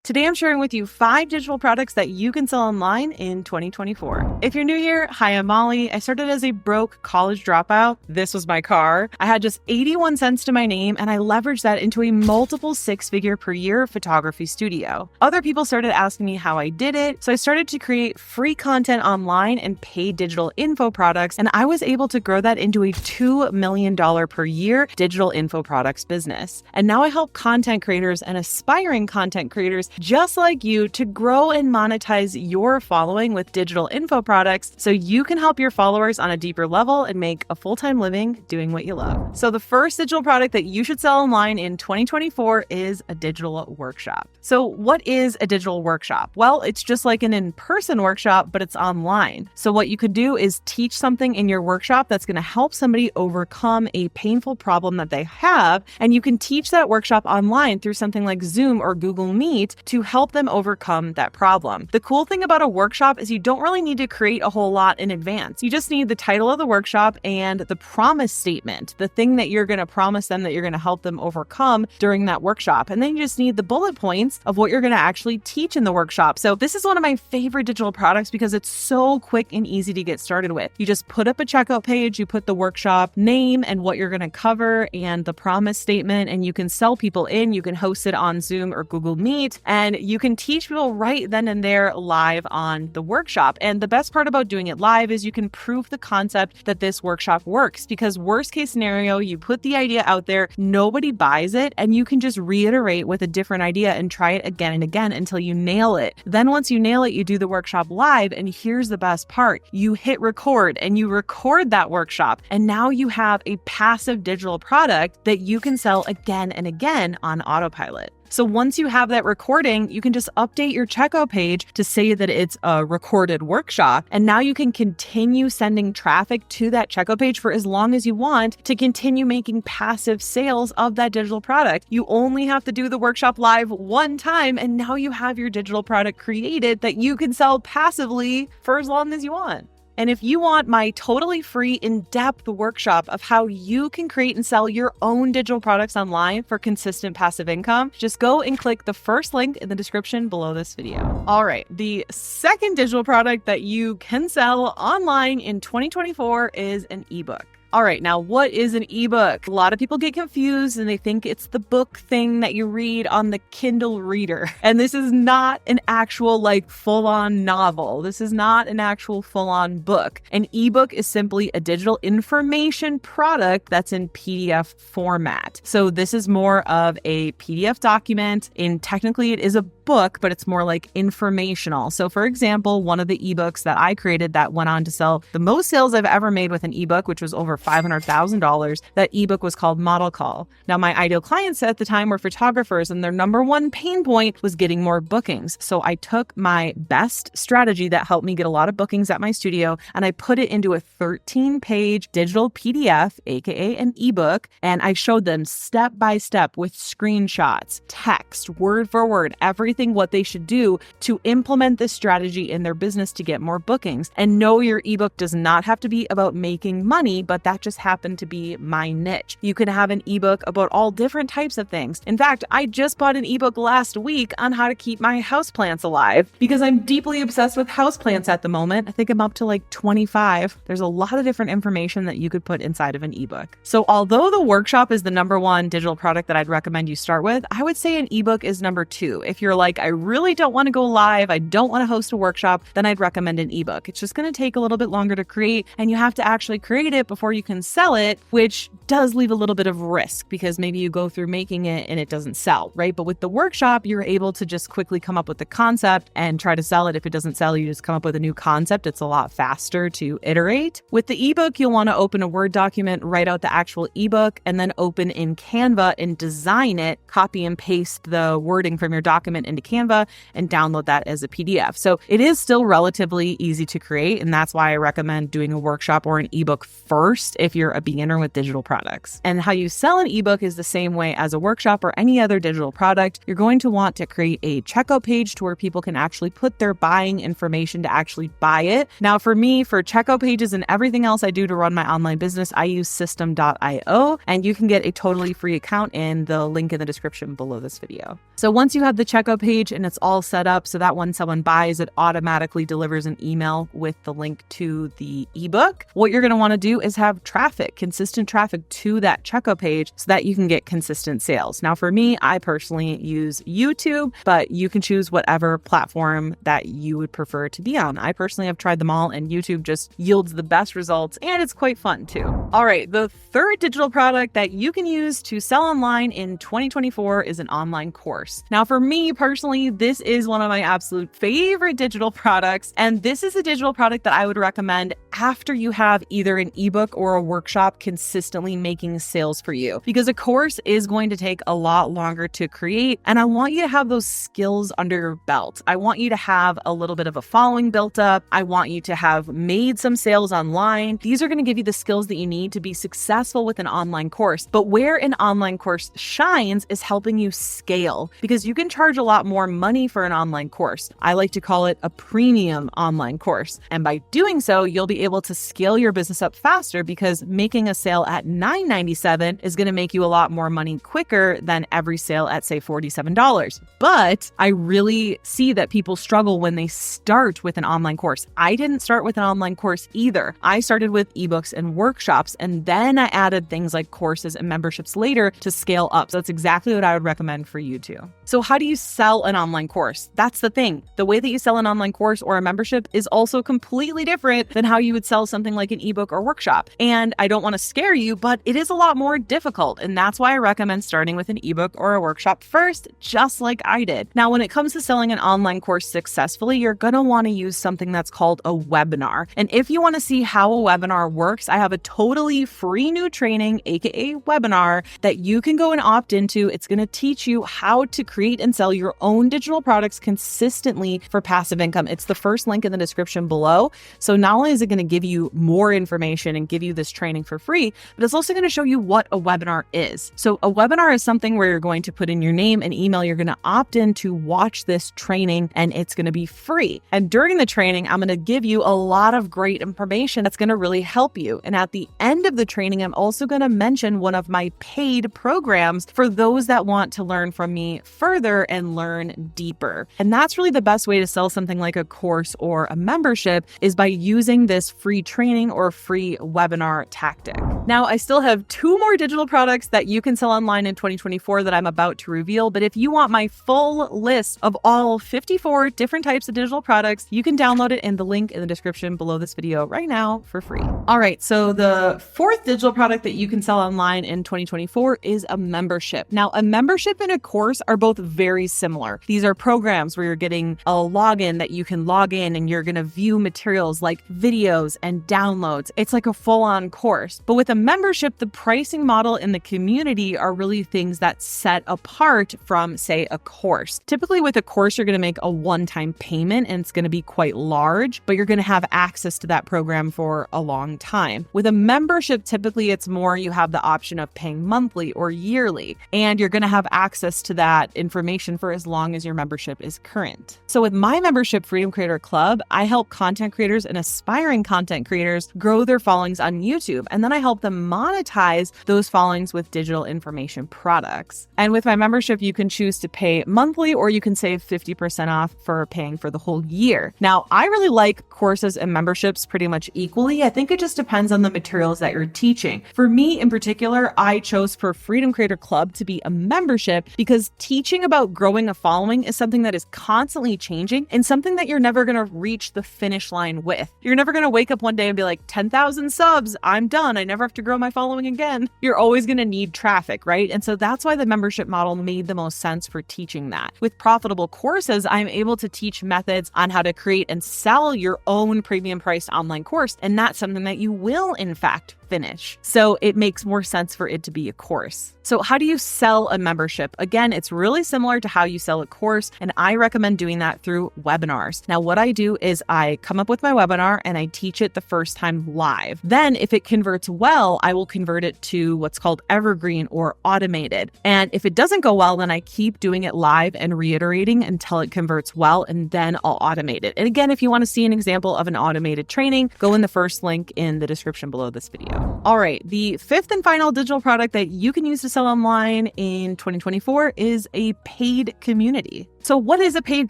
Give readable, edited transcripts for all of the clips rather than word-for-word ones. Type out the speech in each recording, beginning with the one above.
Today I'm sharing with you 5 digital products that you can sell online in 2024. If you're new here, hi, I'm Molly. I started as a broke college dropout. This was my car. I had just 81 cents to my name, and I leveraged that into a multiple 6-figure per year photography studio. Other people started asking me how I did it, so I started to create free content online and paid digital info products, and I was able to grow that into a $2 million per year digital info products business. And now I help content creators and aspiring content creators just like you to grow and monetize your following with digital info products so you can help your followers on a deeper level and make a full-time living doing what you love. So the first digital product that you should sell online in 2024 is a digital workshop. So what is a digital workshop? Well, it's just like an in-person workshop, but it's online. So what you could do is teach something in your workshop that's going to help somebody overcome a painful problem that they have, and you can teach that workshop online through something like Zoom or Google Meet to help them overcome that problem. The cool thing about a workshop is you don't really need to create a whole lot in advance. You just need the title of the workshop and the promise statement, the thing that you're going to promise them that you're going to help them overcome during that workshop. And then you just need the bullet points of what you're going to actually teach in the workshop. So this is one of my favorite digital products because it's so quick and easy to get started with. You just put up a checkout page, you put the workshop name and what you're going to cover and the promise statement, and you can sell people in. You can host it on Zoom or Google Meet, and you can teach people right then and there live on the workshop. And the best part about doing it live is you can prove the concept that this workshop works, because worst case scenario, you put the idea out there, nobody buys it, and you can just reiterate with a different idea and try it again and again until you nail it. Then once you nail it, you do the workshop live, and here's the best part. You hit record and you record that workshop, and now you have a passive digital product that you can sell again and again on autopilot. So once you have that recording, you can just update your checkout page to say that it's a recorded workshop. And now you can continue sending traffic to that checkout page for as long as you want to continue making passive sales of that digital product. You only have to do the workshop live one time, and now you have your digital product created that you can sell passively for as long as you want. And if you want my totally free in-depth workshop of how you can create and sell your own digital products online for consistent passive income, just go and click the first link in the description below this video. All right, the second digital product that you can sell online in 2024 is an ebook. All right, now what is an ebook? A lot of people get confused and they think it's the book thing that you read on the Kindle reader. And this is not an actual full-on novel. This is not an actual full-on book. An ebook is simply a digital information product that's in PDF format. So this is more of a PDF document. And technically it is a book, but it's more like informational. So for example, one of the ebooks that I created that went on to sell the most sales I've ever made with an ebook, which was over $500,000, that ebook was called Model Call. Now, my ideal clients at the time were photographers, and their number one pain point was getting more bookings. So I took my best strategy that helped me get a lot of bookings at my studio, and I put it into a 13-page digital PDF, aka an ebook, and I showed them step by step with screenshots, text, word for word, everything what they should do to implement this strategy in their business to get more bookings. And no, your ebook does not have to be about making money, but that just happened to be my niche. You can have an ebook about all different types of things. In fact, I just bought an ebook last week on how to keep my houseplants alive because I'm deeply obsessed with houseplants at the moment. I think I'm up to 25. There's a lot of different information that you could put inside of an ebook. So although the workshop is the number one digital product that I'd recommend you start with, I would say an ebook is number 2. If you're I really don't want to go live, I don't want to host a workshop, then I'd recommend an ebook. It's just going to take a little bit longer to create, and you have to actually create it before you can sell it, which does leave a little bit of risk because maybe you go through making it and it doesn't sell, right? But with the workshop, you're able to just quickly come up with the concept and try to sell it. If it doesn't sell, you just come up with a new concept. It's a lot faster to iterate. With the ebook, you'll want to open a Word document, write out the actual ebook, and then open in Canva and design it, copy and paste the wording from your document into Canva and download that as a PDF. So it is still relatively easy to create, and that's why I recommend doing a workshop or an ebook first if you're a beginner with digital products. And how you sell an ebook is the same way as a workshop or any other digital product. You're going to want to create a checkout page to where people can actually put their buying information to actually buy it. Now, for me, for checkout pages and everything else I do to run my online business, I use System.io, and you can get a totally free account in the link in the description below this video. So once you have the checkout page and it's all set up so that when someone buys, it automatically delivers an email with the link to the ebook. What you're going to want to do is have traffic, consistent traffic to that checkout page so that you can get consistent sales. Now, for me, I personally use YouTube, but you can choose whatever platform that you would prefer to be on. I personally have tried them all, and YouTube just yields the best results, and it's quite fun too. All right, the third digital product that you can use to sell online in 2024 is an online course. Now, for me personally, this is one of my absolute favorite digital products, and this is a digital product that I would recommend after you have either an ebook or a workshop consistently making sales for you, because a course is going to take a lot longer to create, and I want you to have those skills under your belt. I want you to have a little bit of a following built up. I want you to have made some sales online. These are going to give you the skills that you need to be successful with an online course. But where an online course shines is helping you scale, because you can charge a lot more money for an online course. I like to call it a premium online course. And by doing so, you'll be able to scale your business up faster, because making a sale at $9.97 is going to make you a lot more money quicker than every sale at, say, $47. But I really see that people struggle when they start with an online course. I didn't start with an online course either. I started with ebooks and workshops, and then I added things like courses and memberships later to scale up. So that's exactly what I would recommend for you too. So how do you sell an online course? That's the thing. The way that you sell an online course or a membership is also completely different than how you would sell something like an ebook or workshop. And I don't want to scare you, but it is a lot more difficult. And that's why I recommend starting with an ebook or a workshop first, just like I did. Now, when it comes to selling an online course successfully, you're going to want to use something that's called a webinar. And if you want to see how a webinar works, I have a totally free new training, aka webinar, that you can go and opt into. It's going to teach you how to create and sell your own digital products consistently for passive income. It's the first link in the description below. So not only is it going to give you more information and give you this training for free, but it's also going to show you what a webinar is. So a webinar is something where you're going to put in your name and email. You're going to opt in to watch this training, and it's going to be free. And during the training, I'm going to give you a lot of great information that's going to really help you. And at the end of the training, I'm also going to mention one of my paid programs for those that want to learn from me further and learn deeper. And that's really the best way to sell something like a course or a membership, is by using this free training or free webinar tactic. Now, I still have 2 more digital products that you can sell online in 2024 that I'm about to reveal. But if you want my full list of all 54 different types of digital products, you can download it in the link in the description below this video right now for free. All right, so the 4th digital product that you can sell online in 2024 is a membership. Now, a membership and a course are both very similar. These are programs where you're getting a login that you can log in and you're going to view materials like videos and downloads. It's like a full-on course. But with a membership, the pricing model and the community are really things that set apart from, say, a course. Typically with a course, you're going to make a one-time payment and it's going to be quite large, but you're going to have access to that program for a long time. With a membership, typically it's more you have the option of paying monthly or yearly, and you're going to have access to that information for as long as your membership is current. So with my membership, Freedom Creator Club, I help content creators and aspiring content creators grow their followings on YouTube, and then I help them monetize those followings with digital information products. And with my membership, you can choose to pay monthly, or you can save 50% off for paying for the whole year. Now, I really like courses and memberships pretty much equally. I think it just depends on the materials that you're teaching. For me in particular, I chose for Freedom Creator Club to be a membership because teaching about growing a following is something that is constantly changing and something that you're never going to reach the finish line with. You're never going to wake up one day and be like, 10,000 subs, I'm done. I never have to grow my following again. You're always going to need traffic, right? And so that's why the membership model made the most sense for teaching that. With profitable courses, I'm able to teach methods on how to create and sell your own premium priced online course. And that's something that you will, in fact, finish. So it makes more sense for it to be a course. So how do you sell a membership? Again, it's really similar to how you sell a course, and I recommend doing that through webinars. Now, what I do is I come up with my webinar and I teach it the first time live. Then if it converts well, I will convert it to what's called evergreen or automated. And if it doesn't go well, then I keep doing it live and reiterating until it converts well, and then I'll automate it. And again, if you want to see an example of an automated training, go in the first link in the description below this video. All right, the fifth and final digital product that you can use to sell online in 2024 is a paid community. So what is a paid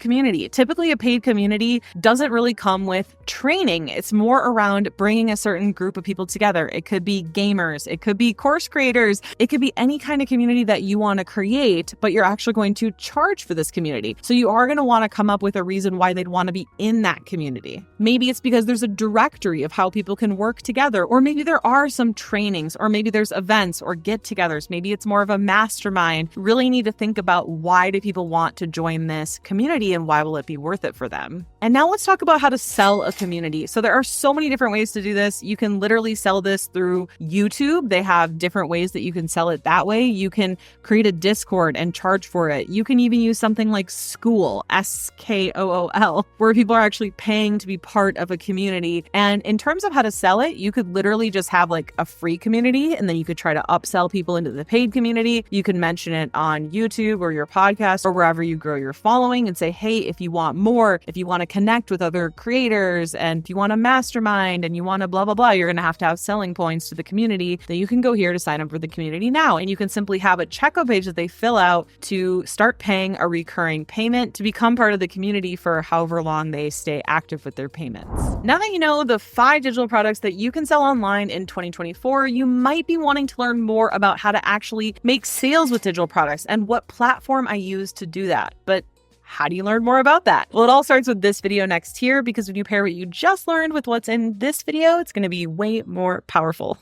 community? Typically, a paid community doesn't really come with training. It's more around bringing a certain group of people together. It could be gamers, it could be course creators, it could be any kind of community that you want to create, but you're actually going to charge for this community. So you are going to want to come up with a reason why they'd want to be in that community. Maybe it's because there's a directory of how people can work together, or maybe there are some trainings, or maybe there's events or get-togethers. Maybe it's more of a mastermind. You really need to think about, why do people want to join this community and why will it be worth it for them? And now let's talk about how to sell a community. So there are so many different ways to do this. You can literally sell this through YouTube. They have different ways that you can sell it that way. You can create a Discord and charge for it. You can even use something like Skool, Skool, where people are actually paying to be part of a community. And in terms of how to sell it, you could literally just have like a free community, and then you could try to upsell people into the paid community. You can mention it on YouTube or your podcast or wherever you grow your following and say, hey, if you want more, if you want to connect with other creators, and if you want a mastermind and you want to blah, blah, blah, you're going to have selling points to the community. Then you can go here to sign up for the community now. And you can simply have a checkout page that they fill out to start paying a recurring payment to become part of the community for however long they stay active with their payments. Now that you know the 5 digital products that you can sell online in 2024, you might be wanting to learn more about how to actually make sales with digital products and what platform I use to do that. But how do you learn more about that? Well, it all starts with this video next here, because when you pair what you just learned with what's in this video, it's going to be way more powerful.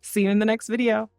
See you in the next video.